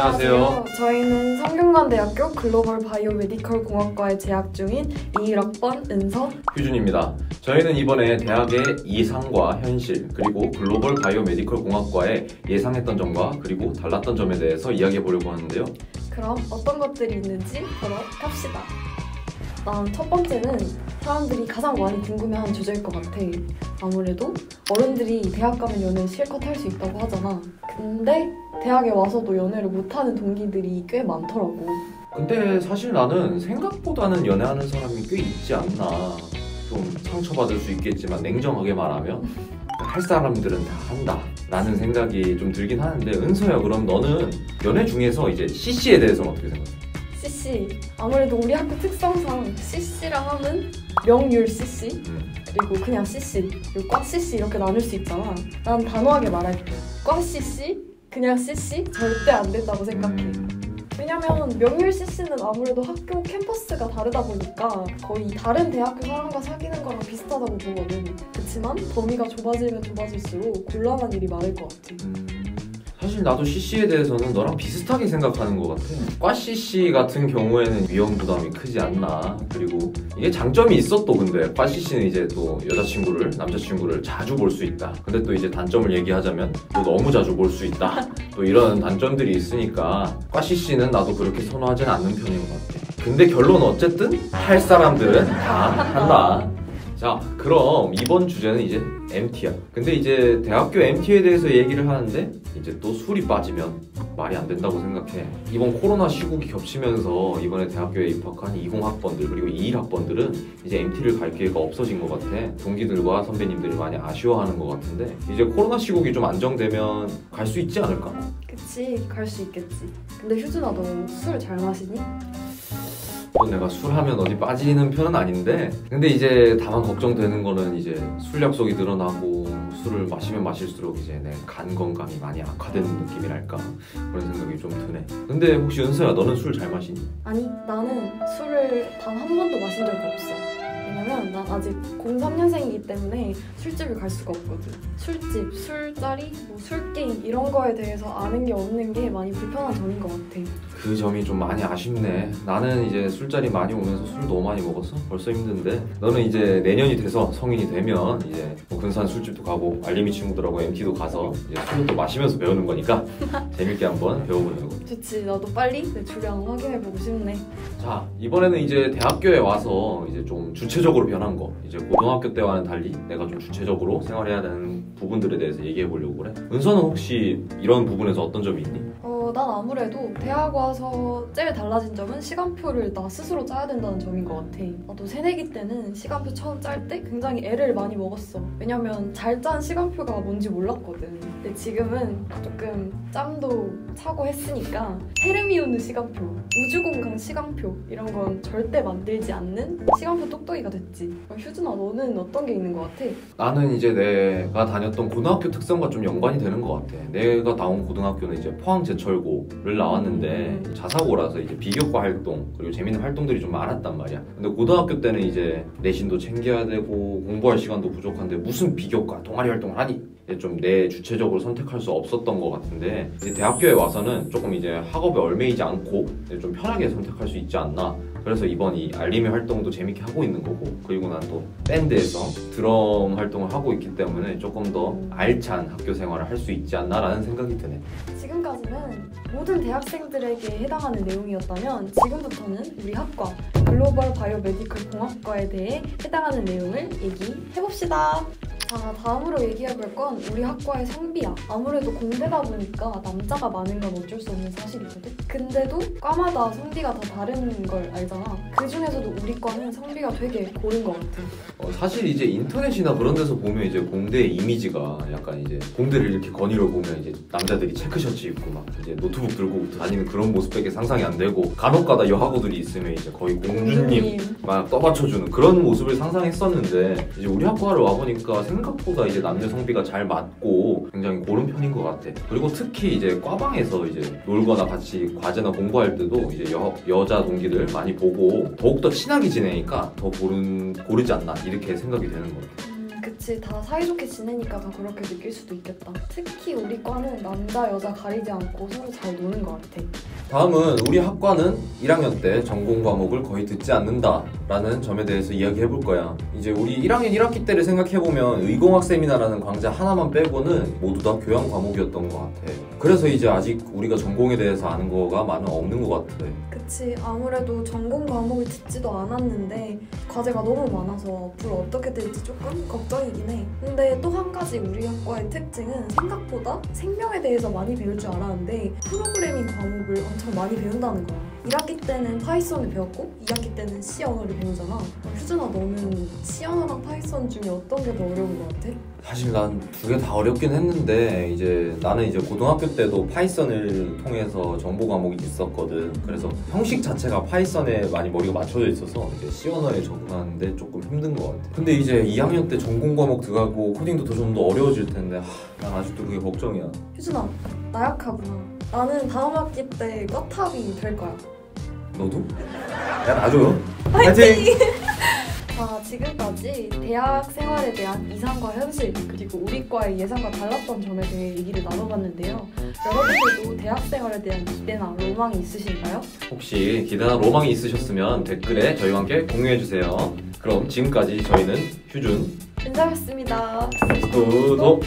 안녕하세요. 저희는 성균관대학교 글로벌 바이오메디컬 공학과에 재학 중인 21학번 은서, 휴준입니다. 저희는 이번에 대학의 이상과 현실 그리고 글로벌 바이오메디컬 공학과에 예상했던 점과 그리고 달랐던 점에 대해서 이야기해 보려고 하는데요. 그럼 어떤 것들이 있는지 보러 갑시다. 첫 번째는 사람들이 가장 많이 궁금해하는 주제일 것 같아. 아무래도 어른들이 대학 가면 연애 실컷 할 수 있다고 하잖아. 근데 대학에 와서도 연애를 못하는 동기들이 꽤 많더라고. 근데 사실 나는 생각보다는 연애하는 사람이 꽤 있지 않나. 좀 상처받을 수 있겠지만 냉정하게 말하면 할 사람들은 다 한다 라는 생각이 좀 들긴 하는데, 은서야, 그럼 너는 연애 중에서 이제 CC에 대해서는 어떻게 생각해? CC, 아무래도 우리 학교 특성상 CC라 하면 명률 CC 그리고 그냥 CC 그리고 과 CC 이렇게 나눌 수 있잖아. 난 단호하게 말할게. 과 CC, 그냥 CC 절대 안 된다고 생각해. 왜냐면 명률 CC는 아무래도 학교 캠퍼스가 다르다 보니까 거의 다른 대학교 사람과 사귀는 거랑 비슷하다고 보거든. 그치만 범위가 좁아지면 좁아질수록 곤란한 일이 많을 것 같아. 사실 나도 CC에 대해서는 너랑 비슷하게 생각하는 것 같아. 과 CC 같은 경우에는 위험 부담이 크지 않나. 그리고 이게 장점이 있어. 또 근데 과 CC는 이제 또 여자친구를, 남자친구를 자주 볼 수 있다. 근데 또 이제 단점을 얘기하자면 또 너무 자주 볼 수 있다. 또 이런 단점들이 있으니까 과 CC는 나도 그렇게 선호하지는 않는 편인 것 같아. 근데 결론은 어쨌든 할 사람들은 다 한다. 자, 그럼 이번 주제는 이제 MT야. 근데 이제 대학교 MT에 대해서 얘기를 하는데 이제 또 술이 빠지면 말이 안 된다고 생각해. 이번 코로나 시국이 겹치면서 이번에 대학교에 입학한 20학번들 그리고 21학번들은 이제 MT를 갈 기회가 없어진 것 같아. 동기들과 선배님들이 많이 아쉬워하는 것 같은데, 이제 코로나 시국이 좀 안정되면 갈 수 있지 않을까? 그치, 갈 수 있겠지. 근데 휴준아, 너 술 잘 마시니? 내가 술하면 어디 빠지는 편은 아닌데, 근데 이제 다만 걱정되는 거는 이제 술 약속이 늘어나고 술을 마시면 마실수록 이제 내 간 건강이 많이 악화되는 느낌이랄까, 그런 생각이 좀 드네. 근데 혹시 은서야, 너는 술 잘 마시니? 아니, 나는 술을 단 한 번도 마신 적이 없어. 왜냐면 난 아직 03년생이기 때문에 술집을 갈 수가 없거든. 술집, 술자리, 술게임 이런 거에 대해서 아는 게 없는 게 많이 불편한 점인 것 같아. 그 점이 좀 많이 아쉽네. 나는 이제 술자리 많이 오면서 술 너무 많이 먹어서 벌써 힘든데, 너는 이제 내년이 돼서 성인이 되면 이제 뭐 근사한 술집도 가고 알림이 친구들하고 MT도 가서 이제 술을 또 마시면서 배우는 거니까 재밌게 한번 배워보려고. 좋지, 나도 빨리 내 주량 확인해보고 싶네. 자, 이번에는 이제 대학교에 와서 이제 좀 주체적으로 변한 거, 이제 고등학교 때와는 달리 내가 좀 주체적으로 생활해야 되는 부분들에 대해서 얘기해 보려고 그래. 은서는 혹시 이런 부분에서 어떤 점이 있니? 난 아무래도 대학 와서 제일 달라진 점은 시간표를 나 스스로 짜야 된다는 점인 것 같아. 나도 새내기 때는 시간표 처음 짤 때 굉장히 애를 많이 먹었어. 왜냐면 잘 짠 시간표가 뭔지 몰랐거든. 근데 지금은 조금 짬도 차고 했으니까 헤르미온느 시간표, 우주공간 시간표 이런 건 절대 만들지 않는 시간표 똑똑이가 됐지. 휴준아, 너는 어떤 게 있는 것 같아? 나는 이제 내가 다녔던 고등학교 특성과 좀 연관이 되는 것 같아. 내가 나온 고등학교는 이제 포항제철고를 나왔는데 자사고라서 이제 비교과 활동 그리고 재밌는 활동들이 좀 많았단 말이야. 근데 고등학교 때는 이제 내신도 챙겨야 되고 공부할 시간도 부족한데 무슨 비교과 동아리 활동을 하니? 좀 내 주체적으로 선택할 수 없었던 것 같은데, 이제 대학교에 와서는 조금 이제 학업에 얽매이지 않고 좀 편하게 선택할 수 있지 않나. 그래서 이번 이 알림이 활동도 재밌게 하고 있는 거고, 그리고 난 또 밴드에서 드럼 활동을 하고 있기 때문에 조금 더 알찬 학교 생활을 할 수 있지 않나라는 생각이 드네. 지금까지는 모든 대학생들에게 해당하는 내용이었다면 지금부터는 우리 학과 글로벌 바이오메디컬 공학과에 대해 해당하는 내용을 얘기해봅시다. 자, 다음으로 얘기해볼 건 우리 학과의 성비야. 아무래도 공대다 보니까 남자가 많은 건 어쩔 수 없는 사실이거든. 근데도 과마다 성비가 다 다른 걸 알잖아. 그 중에서도 우리 과는 성비가 되게 고른 것 같아. 사실 이제 인터넷이나 그런 데서 보면 이제 공대의 이미지가 약간 이제 공대를 이렇게 건의로 보면 이제 남자들이 체크셔츠 입고 막 이제 노트북 들고 다니는 그런 모습밖에 상상이 안 되고, 간혹가다 여하고들이 있으면 이제 거의 공주님 막 떠받쳐주는 그런 모습을 상상했었는데, 이제 우리 학과를 와보니까 생각보다 이제 남녀 성비가 잘 맞고 굉장히 고른 편인 것 같아. 그리고 특히 이제 과방에서 이제 놀거나 같이 과제나 공부할 때도 이제 여자 동기들 많이 보고 더욱더 친하게 지내니까 더 고르지 않나 이렇게 생각이 되는 것 같아. 그치, 다 사이좋게 지내니까 다 그렇게 느낄 수도 있겠다. 특히 우리 과는 남자 여자 가리지 않고 서로 잘 노는 것 같아. 다음은 우리 학과는 1학년 때 전공 과목을 거의 듣지 않는다라는 점에 대해서 이야기해볼 거야. 이제 우리 1학년 1학기 때를 생각해보면 의공학 세미나라는 과제 하나만 빼고는 모두 다 교양 과목이었던 것 같아. 그래서 이제 아직 우리가 전공에 대해서 아는 거가 없는 것 같아. 그치, 아무래도 전공 과목을 듣지도 않았는데 과제가 너무 많아서 앞으로 어떻게 될지 조금 걱정이긴 해. 근데 또 한 가지 우리 학과의 특징은 생각보다 생명에 대해서 많이 배울 줄 알았는데 프로그래밍 과목을 엄청 많이 배운다는 거야. 1학기 때는 파이썬을 배웠고 2학기 때는 C 언어를 배우잖아. 휴준아, 너는 C 언어랑 파이썬 중에 어떤 게 더 어려운 것 같아? 사실 난 두 개 다 어렵긴 했는데 이제 나는 이제 고등학교 때도 파이썬을 통해서 정보 과목이 있었거든. 그래서 형식 자체가 파이썬에 많이 머리가 맞춰져 있어서 이제 C 언어에 적응하는데 조금 힘든 것 같아. 근데 이제 2학년 때 전공 과목 들어가고 코딩도 좀 더 어려워질 텐데 난 아직도 그게 걱정이야. 휴준아, 나약하구나. 나는 다음 학기 때 꽈탑이 될 거야. 너도? 야, 나도. 파이팅! 자, 지금까지 대학 생활에 대한 이상과 현실, 그리고 우리 과의 예상과 달랐던 점에 대해 얘기를 나눠봤는데요. 여러분들도 대학 생활에 대한 기대나 로망이 있으신가요? 혹시 기대나 로망이 있으셨으면 댓글에 저희와 함께 공유해주세요. 그럼 지금까지 저희는 휴준 인사였습니다. 구독